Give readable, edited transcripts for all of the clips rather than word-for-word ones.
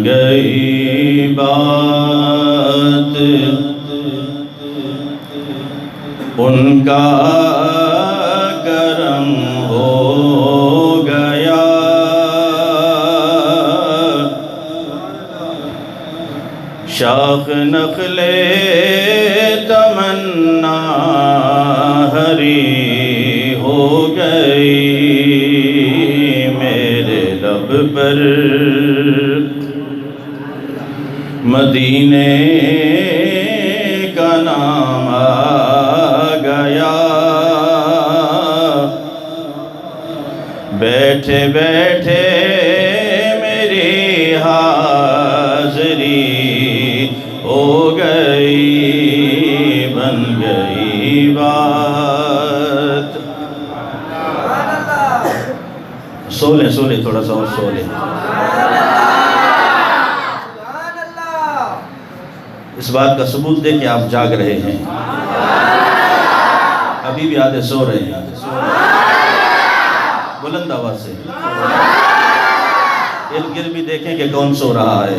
گئی بات ان کا کرم ہو گیا، شاخ نخل تمنا ہری ہو گئی، میرے لب پر مدینے کا نام آ گیا، بیٹھے بیٹھے میری حاضری ہو گئی، بن گئی بات۔ سو لیں تھوڑا سا اور سو لیں۔ اس بات کا ثبوت دے کہ آپ جاگ رہے ہیں، ابھی بھی آدھے سو رہے ہیں، بلند آواز سے ارد گرد بھی دیکھیں کہ کون سو رہا ہے۔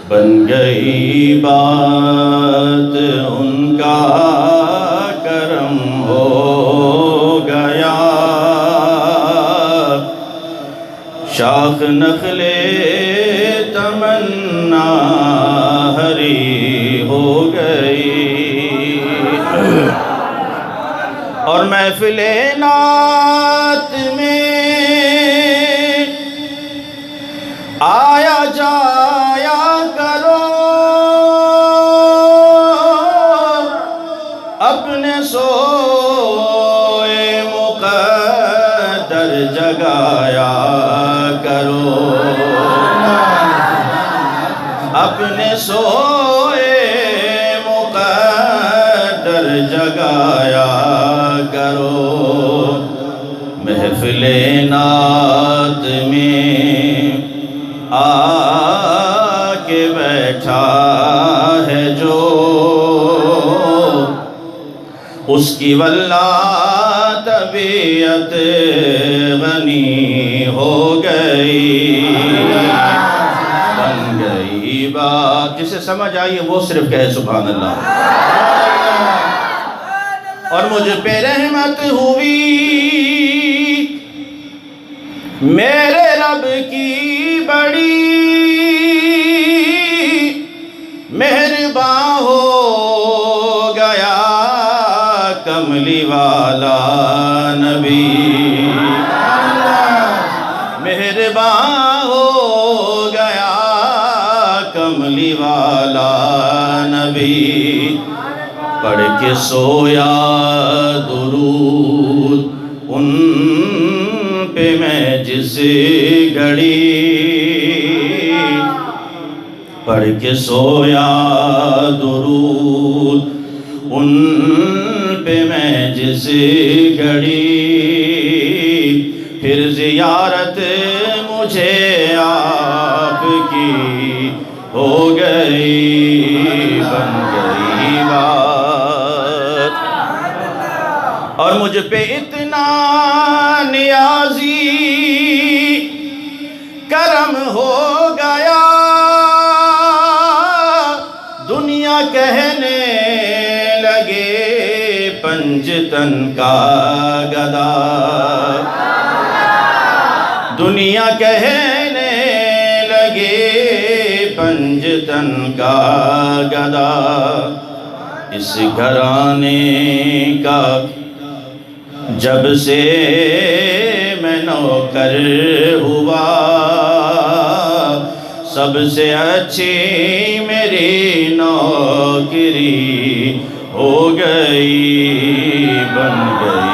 بن گئی بات ان کا کرم ہو گیا، شاخ نخل تمنا ہری ہو گئی، اور محفل نعت میں آیا جایا کرو، اپنے سوئے مقدر جگایا کرو، اپنے سوئے مقدر جگایا کرو، محفل نعت میں آ کے بیٹھا ہے جو، اس کی واللہ طبیعت غنی ہو گئی، بن گئی بات۔ جسے سمجھ آئی وہ صرف کہے سبحان اللہ۔ اور مجھ پہ رحمت ہوئی میرے رب کی بڑی، مہرباں ہو گیا کملی والا نبی، مہرباں ہو گیا کملی والا نبی، پڑھ کے سویا درود ان پہ میں جس گھڑی، پڑھ کے سویا درود ان پہ میں جس گھڑی، پھر زیارت مجھے آپ کی ہو گئی، بن گئی بات۔ اور مجھ پہ اتنا نیازی کرم ہو گیا، دنیا کہنے لگے پنجتن کا گدا، دنیا کہنے لگے پنجتن کا گدا، اس گھرانے کا جب سے میں نوکر ہوا، سب سے اچھی میری نوکری ہو گئی، بن گئی